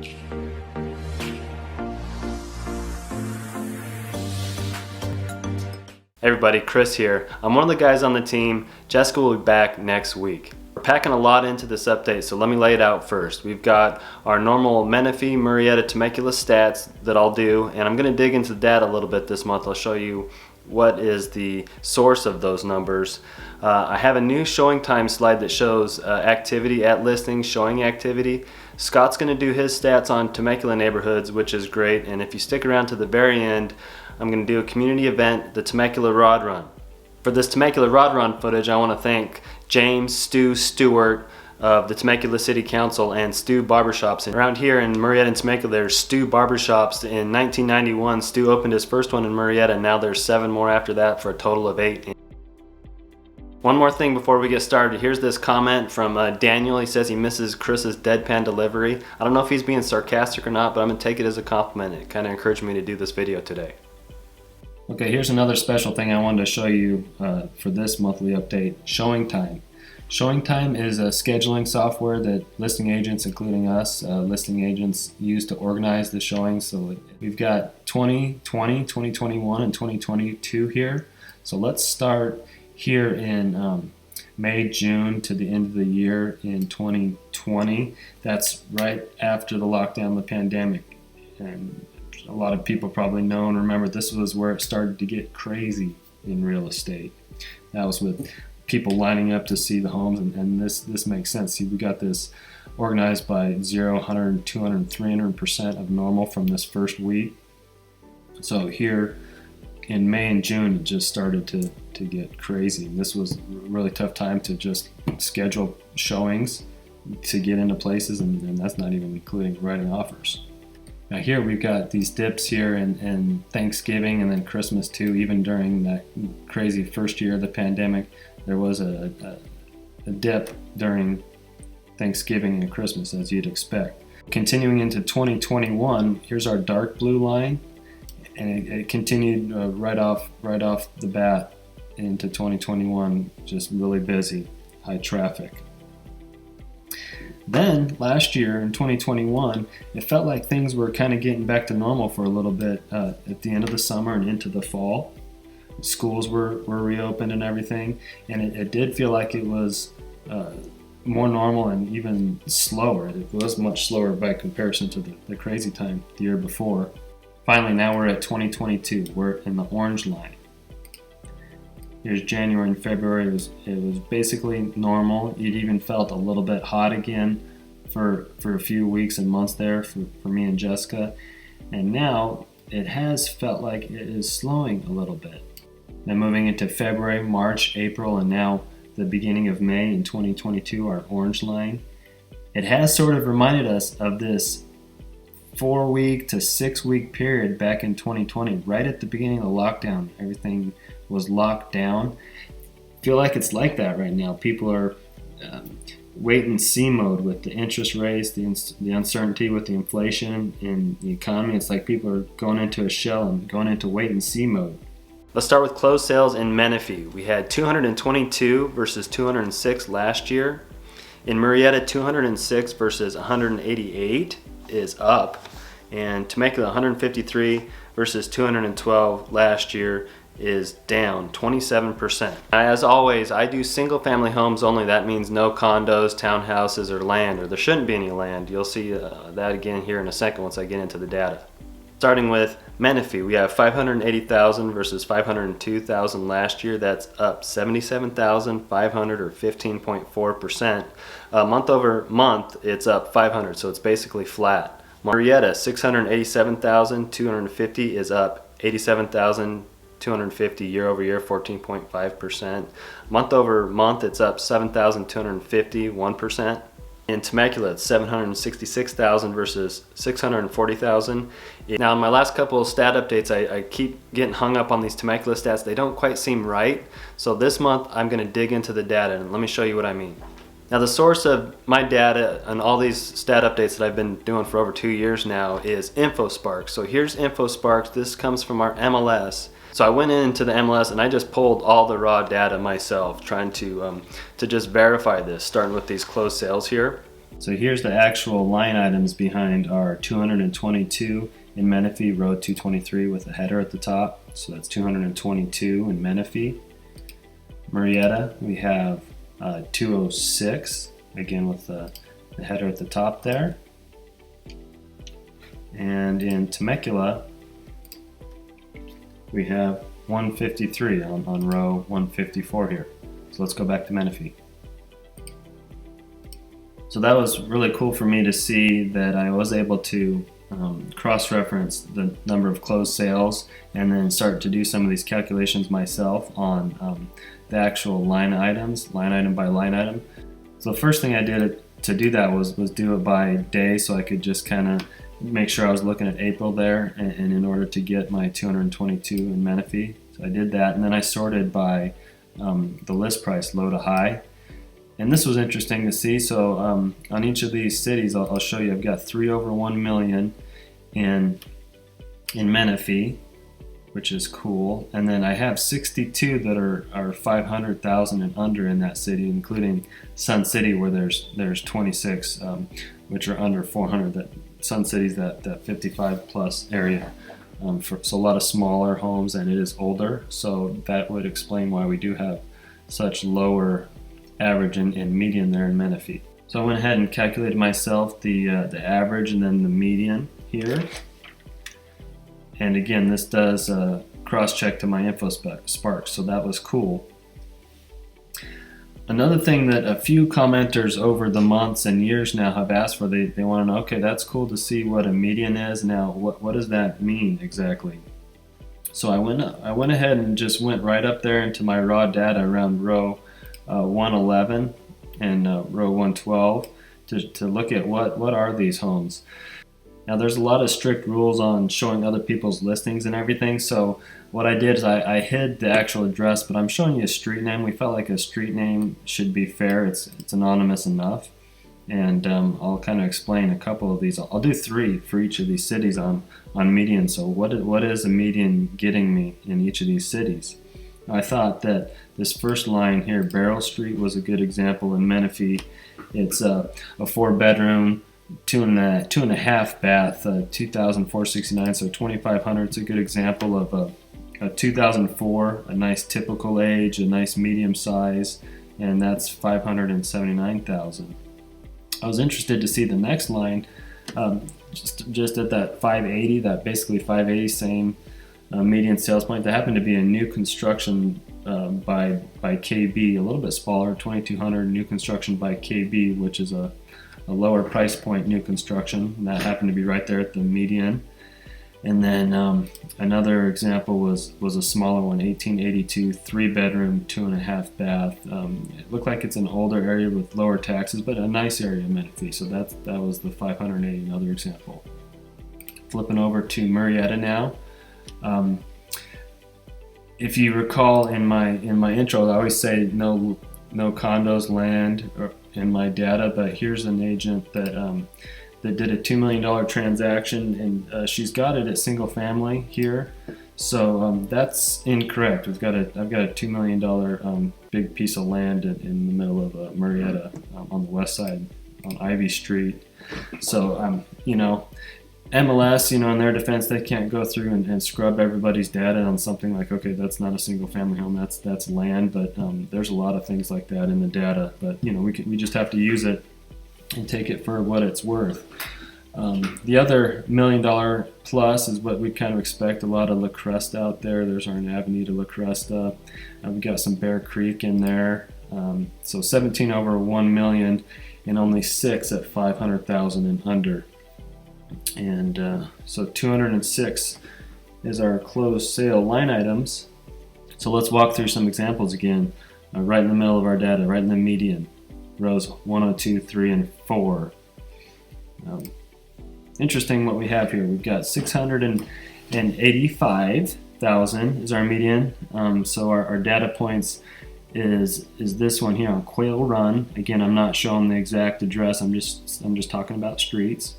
Hey everybody, Chris here. I'm one of the guys on the team. Jessica will be back next week. We're packing a lot into this update, so let me lay it out first. We've got our normal Menifee, Murrieta, Temecula stats that I'll do, and I'm going to dig into the data a little bit this month. I'll show you what is the source of those numbers. I have a new ShowingTime slide that shows activity at listings, showing activity. Scott's going to do his stats on Temecula neighborhoods, which is great, and if you stick around to the very end, I'm going to do a community event, the Temecula Rod Run. For this Temecula Rod Run footage, I want to thank James, Stewart of the Temecula City Council and Stew Barbershops. And around here in Murrieta and Temecula, there's Stew Barbershops. In 1991, Stew opened his first one in Murrieta, and now there's 7 more after that for a total of 8. One more thing before we get started. Here's this comment from Daniel. He says he misses Chris's deadpan delivery. I don't know if he's being sarcastic or not, but I'm going to take it as a compliment. It kind of encouraged me to do this video today. Okay, here's another special thing I wanted to show you for this monthly update, ShowingTime. ShowingTime is a scheduling software that listing agents, including us, listing agents use to organize the showings. So we've got 2020, 2021, and 2022 here. So let's start here in May, June to the end of the year in 2020. That's right after the lockdown, the pandemic. And a lot of people probably know and remember this was where it started to get crazy in real estate. That was with people lining up to see the homes, and this makes sense. See, we got this organized by 0, 100, 200, 300% of normal from this first week. So here in May and June, it just started to get crazy. And this was a really tough time to just schedule showings to get into places, and that's not even including writing offers. Now here we've got these dips here in Thanksgiving and then Christmas too. Even during that crazy first year of the pandemic, there was a dip during Thanksgiving and Christmas, as you'd expect. Continuing into 2021, here's our dark blue line, and it continued right off the bat into 2021, just really busy, high traffic. Then last year in 2021, it felt like things were kind of getting back to normal for a little bit at the end of the summer and into the fall. Schools were reopened and everything, and it did feel like it was more normal and even slower. It was much slower by comparison to the crazy time the year before. Finally, now we're at 2022. We're in the orange line. Here's January and February. It was basically normal. It even felt a little bit hot again for a few weeks and months there for me and Jessica. And now it has felt like it is slowing a little bit. Then moving into February, March, April, and now the beginning of May in 2022, our orange line. It has sort of reminded us of this 4-week to 6-week period back in 2020, right at the beginning of the lockdown. Everything was locked down. I feel like it's like that right now. People are wait and see mode with the interest rates, the uncertainty with the inflation in the economy. It's like people are going into a shell and going into wait and see mode. Let's start with closed sales in Menifee. We had 222 versus 206 last year. In Murrieta, 206 versus 188 is up. And Temecula, 153 versus 212 last year is down 27%. As always, I do single family homes only. That means no condos, townhouses, or land, or there shouldn't be any land. You'll see that again here in a second once I get into the data. Starting with Menifee, we have 580,000 versus 502,000 last year. That's up 77,500 or 15.4%. Month over month, it's up 500, so it's basically flat. Murrieta, 687,250 is up 87,250 year over year, 14.5%. Month over month, it's up 7,250, 1%. In Temecula, it's 766,000 versus 640,000. Now, in my last couple of stat updates, I keep getting hung up on these Temecula stats. They don't quite seem right. So this month, I'm going to dig into the data, and let me show you what I mean. Now, the source of my data and all these stat updates that I've been doing for over 2 years now is Infosparks. So here's Infosparks. This comes from our MLS. So I went into the MLS and I just pulled all the raw data myself, trying to just verify this, starting with these closed sales here. So here's the actual line items behind our 222 in Menifee, row 223 with a header at the top. So that's 222 in Menifee. Murrieta, we have 206, again with the header at the top there. And in Temecula, we have 153 on row 154 here. So let's go back to Menifee. So that was really cool for me to see that I was able to cross-reference the number of closed sales and then start to do some of these calculations myself on the actual line items, line item by line item. So the first thing I did to do that was do it by day, so I could just kind of make sure I was looking at April there, and in order to get my 222 in Menifee. So I did that, and then I sorted by the list price, low to high. And this was interesting to see. So on each of these cities, I'll show you, I've got 3 over 1 million in Menifee, which is cool. And then I have 62 that are 500,000 and under in that city, including Sun City, where there's 26 which are under 400. That Sun City's that 55 plus area. So a lot of smaller homes, and it is older. So that would explain why we do have such lower average and median there in Menifee. So I went ahead and calculated myself the average and then the median here. And again, this does cross-check to my Infosparks, so that was cool. Another thing that a few commenters over the months and years now have asked for, they want to know, okay, that's cool to see what a median is. Now, what does that mean exactly? So I went ahead and just went right up there into my raw data around row 111 and row 112 to look at what are these homes. Now there's a lot of strict rules on showing other people's listings and everything, so what I did is I hid the actual address, but I'm showing you a street name. We felt like a street name should be fair. It's anonymous enough, and I'll kind of explain a couple of these. I'll do 3 for each of these cities on median. So what is a median getting me in each of these cities? I thought that this first line here, Barrel Street, was a good example in Menifee. It's a 4-bedroom, 2.5 bath, 2,469, so 2,500. It's a good example of a 2004, a nice typical age, a nice medium size, and that's 579,000. I was interested to see the next line, just at that 580, that basically 580 same median sales point. That happened to be a new construction by KB, a little bit smaller, 2,200 new construction by KB, which is a lower price point new construction, and that happened to be right there at the median. And then another example was a smaller one, 1882, 3-bedroom, 2.5 bath. It looked like it's an older area with lower taxes, but a nice area in Menifee. So that was the 580, another example. Flipping over to Murrieta now. If you recall in my intro, I always say no condos, land, in my data, but here's an agent that did a $2 million transaction, and she's got it at single family here. So that's incorrect. I've got a $2 million big piece of land in the middle of Murrieta on the west side on Ivy Street. So MLS, in their defense, they can't go through and scrub everybody's data on something like, okay, that's not a single family home, that's land, but there's a lot of things like that in the data, but we just have to use it and take it for what it's worth. The other $1 million plus is what we kind of expect, a lot of La Cresta out there. There's our Avenue to La Cresta. We've got some Bear Creek in there. So 17 over 1 million and only 6 at 500,000 and under. And so 206 is our closed sale line items. So let's walk through some examples again. Right in the middle of our data, right in the median, rows 102, 3, and 4. Interesting what we have here. We've got 685,000 is our median. So our data points is this one here on Quail Run. Again, I'm not showing the exact address. I'm just talking about streets.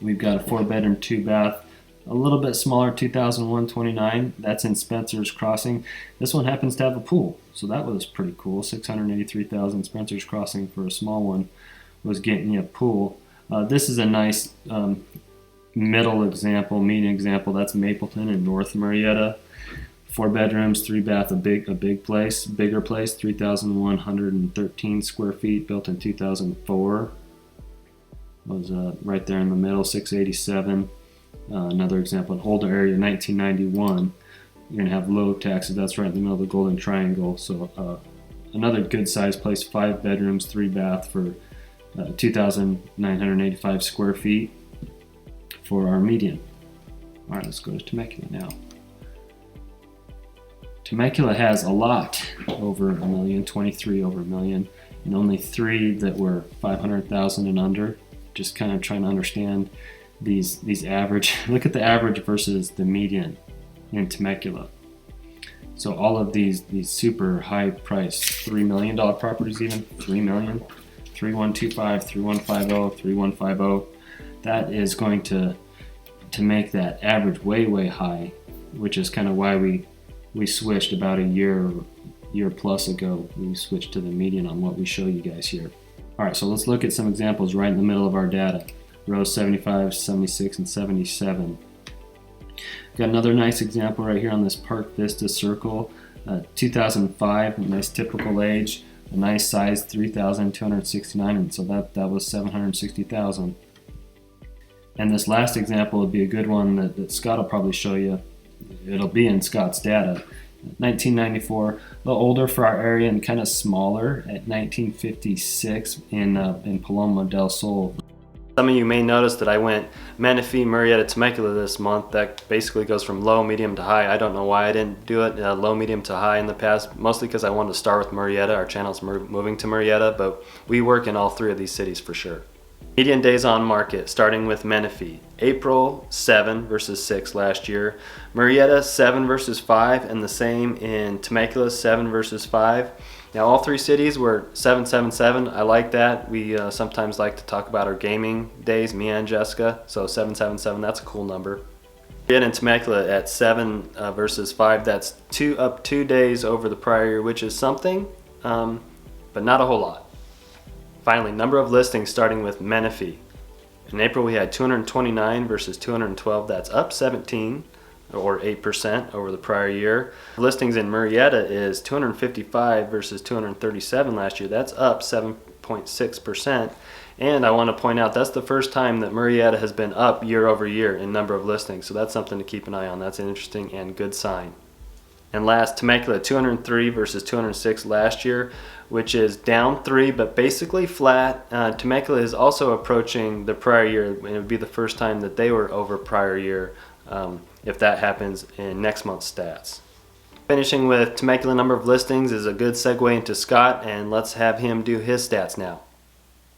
We've got a 4-bedroom, 2-bath, a little bit smaller, 2,129. That's in Spencer's Crossing. This one happens to have a pool, so that was pretty cool. 683,000 Spencer's Crossing for a small one. was getting you a pool. This is a nice middle example, median example. That's Mapleton in North Murrieta. 4 bedrooms, 3 bath, a bigger place, 3,113 square feet, built in 2004. Was right there in the middle, 687. Another example, an older area, 1991. You're gonna have low taxes. That's right in the middle of the Golden Triangle. So another good sized place, 5 bedrooms, 3 bath for 2,985 square feet for our median. All right, let's go to Temecula now. Temecula has a lot over a million, 23 over a million, and only 3 that were 500,000 and under. Just kind of trying to understand these average. Look at the average versus the median in Temecula. So all of these super high price, $3 million properties, even 3 million, 3125, 3150, 3150. That is going to make that average way high, which is kind of why we switched about a year plus ago. We switched to the median on what we show you guys here. All right, so let's look at some examples right in the middle of our data. Rows 75, 76, and 77. Got another nice example right here on this Park Vista Circle. 2005, a nice typical age, a nice size, 3,269, and so that was 760,000. And this last example would be a good one that Scott will probably show you. It'll be in Scott's data. 1994, a little older for our area and kind of smaller at 1956 in Paloma del Sol. Some of you may notice that I went Menifee, Murrieta, Temecula this month. That basically goes from low, medium to high. I don't know why I didn't do it low, medium to high in the past, mostly because I wanted to start with Murrieta. Our channel's moving to Murrieta, but we work in all 3 of these cities for sure. Median days on market, starting with Menifee. April, 7 versus 6 last year. Murrieta, 7 versus 5, and the same in Temecula, 7 versus 5. Now all 3 cities were 777. I like that. We sometimes like to talk about our gaming days, me and Jessica. So 777, that's a cool number. Again in Temecula at 7 versus 5, that's up 2 days over the prior year, which is something, but not a whole lot. Finally, number of listings starting with Menifee. In April we had 229 versus 212, that's up 17 or 8% over the prior year. Listings in Murrieta is 255 versus 237 last year, that's up 7.6%. And I want to point out that's the first time that Murrieta has been up year over year in number of listings, so that's something to keep an eye on. That's an interesting and good sign. And last, Temecula, 203 versus 206 last year, which is down 3, but basically flat. Temecula is also approaching the prior year, and it would be the first time that they were over prior year if that happens in next month's stats. Finishing with Temecula number of listings is a good segue into Scott, and let's have him do his stats now.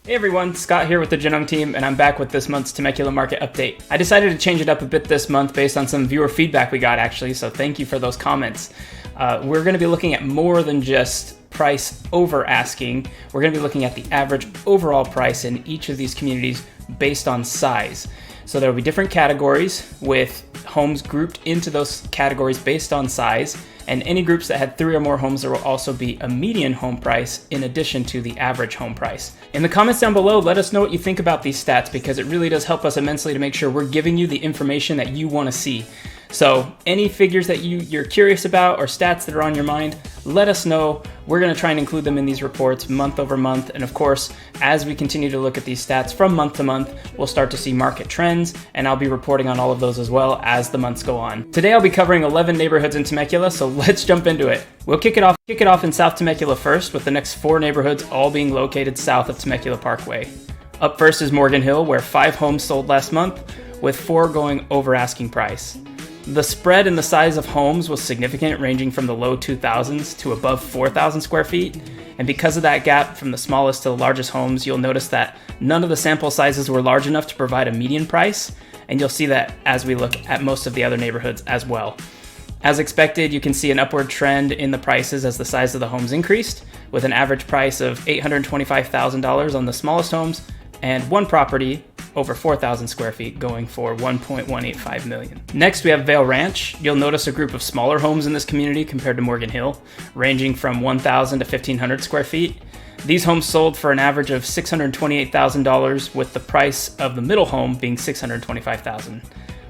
Hey everyone, Scott here with the Genung team, and I'm back with this month's Temecula market update. I decided to change it up a bit this month based on some viewer feedback we got actually, so thank you for those comments. We're going to be looking at more than just price over asking. We're going to be looking at the average overall price in each of these communities based on size. So there will be different categories with homes grouped into those categories based on size, and any groups that had 3 or more homes, there will also be a median home price in addition to the average home price. In the comments down below, let us know what you think about these stats because it really does help us immensely to make sure we're giving you the information that you want to see. So any figures that you're curious about or stats that are on your mind, let us know. We're going to try and include them in these reports month over month. And of course, as we continue to look at these stats from month to month, we'll start to see market trends, and I'll be reporting on all of those as well as the months go on. Today I'll be covering 11 neighborhoods in Temecula, so let's jump into it. We'll kick it off in South Temecula first, with the next 4 neighborhoods all being located south of Temecula Parkway. Up first is Morgan Hill, where 5 homes sold last month, with 4 going over asking price. The spread in the size of homes was significant, ranging from the low 2,000s to above 4,000 square feet. And because of that gap from the smallest to the largest homes, you'll notice that none of the sample sizes were large enough to provide a median price. And you'll see that as we look at most of the other neighborhoods as well. As expected, you can see an upward trend in the prices as the size of the homes increased, with an average price of $825,000 on the smallest homes, and one property over 4,000 square feet going for $1.185 million. Next, we have Vail Ranch. You'll notice a group of smaller homes in this community compared to Morgan Hill, ranging from 1,000 to 1,500 square feet. These homes sold for an average of $628,000, with the price of the middle home being $625,000.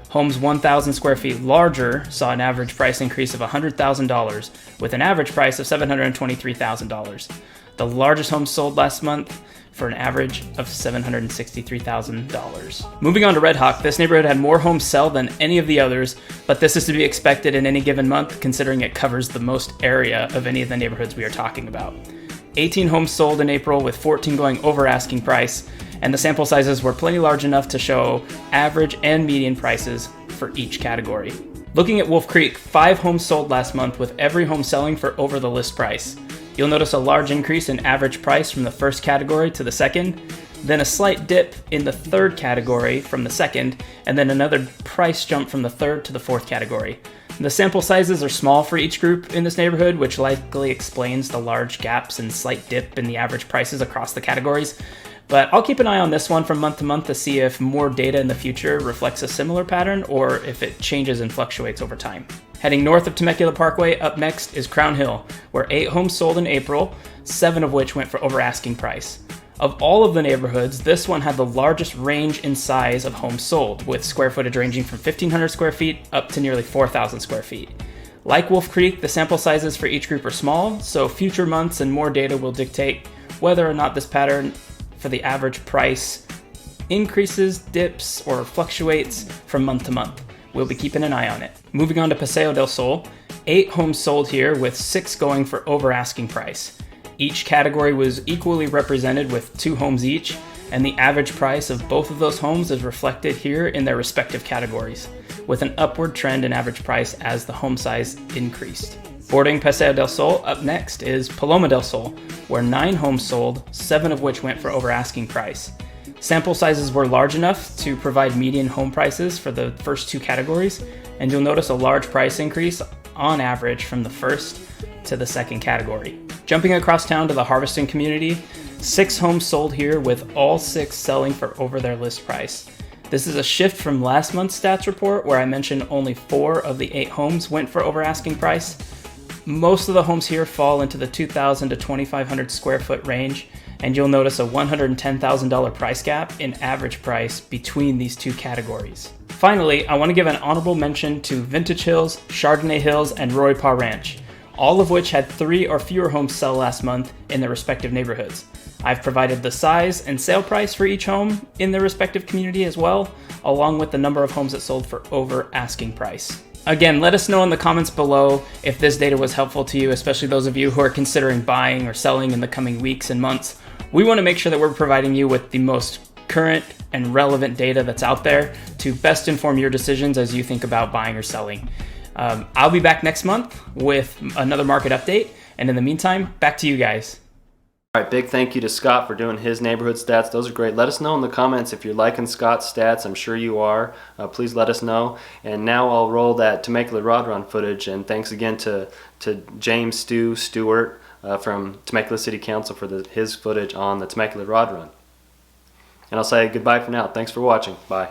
Homes 1,000 square feet larger saw an average price increase of $100,000, with an average price of $723,000. The largest homes sold last month for an average of $763,000. Moving on to Red Hawk, this neighborhood had more homes sell than any of the others, but this is to be expected in any given month considering it covers the most area of any of the neighborhoods we are talking about. 18 homes sold in April, with 14 going over asking price, and the sample sizes were plenty large enough to show average and median prices for each category. Looking at Wolf Creek, 5 homes sold last month, with every home selling for over the list price. You'll notice a large increase in average price from the first category to the second, then a slight dip in the third category from the second, and then another price jump from the third to the fourth category. The sample sizes are small for each group in this neighborhood, which likely explains the large gaps and slight dip in the average prices across the categories. But I'll keep an eye on this one from month to month to see if more data in the future reflects a similar pattern or if it changes and fluctuates over time. Heading north of Temecula Parkway, up next is Crown Hill, where 8 homes sold in April, 7 of which went for over asking price. Of all of the neighborhoods, this one had the largest range in size of homes sold, with square footage ranging from 1,500 square feet up to nearly 4,000 square feet. Like Wolf Creek, the sample sizes for each group are small, so future months and more data will dictate whether or not this pattern for the average price increases, dips, or fluctuates from month to month. We'll be keeping an eye on it. Moving on to Paseo del Sol, 8 homes sold here, with 6 going for over asking price. Each category was equally represented with 2 homes each, and the average price of both of those homes is reflected here in their respective categories, with an upward trend in average price as the home size increased. Bordering Paseo del Sol, up next is Paloma del Sol, where 9 homes sold, 7 of which went for over asking price. Sample sizes were large enough to provide median home prices for the first 2 categories, and you'll notice a large price increase on average from the first to the second category. Jumping across town to the Harvesting community, 6 homes sold here, with all 6 selling for over their list price. This is a shift from last month's stats report where I mentioned only 4 of the 8 homes went for over asking price. Most of the homes here fall into the 2,000 to 2,500 square foot range, and you'll notice a $110,000 price gap in average price between these 2 categories. Finally, I want to give an honorable mention to Vintage Hills, Chardonnay Hills, and Roy Pa Ranch, all of which had 3 or fewer homes sell last month in their respective neighborhoods. I've provided the size and sale price for each home in their respective community as well, along with the number of homes that sold for over asking price. Again, let us know in the comments below if this data was helpful to you, especially those of you who are considering buying or selling in the coming weeks and months. We want to make sure that we're providing you with the most current and relevant data that's out there to best inform your decisions as you think about buying or selling. I'll be back next month with another market update, and in the meantime, back to you guys. All right, big thank you to Scott for doing his neighborhood stats. Those are great. Let us know in the comments if you're liking Scott's stats. I'm sure you are. Please let us know. And now I'll roll that Temecula Rod Run footage. And thanks again to James Stewart from Temecula City Council for his footage on the Temecula Rod Run. And I'll say goodbye for now. Thanks for watching. Bye.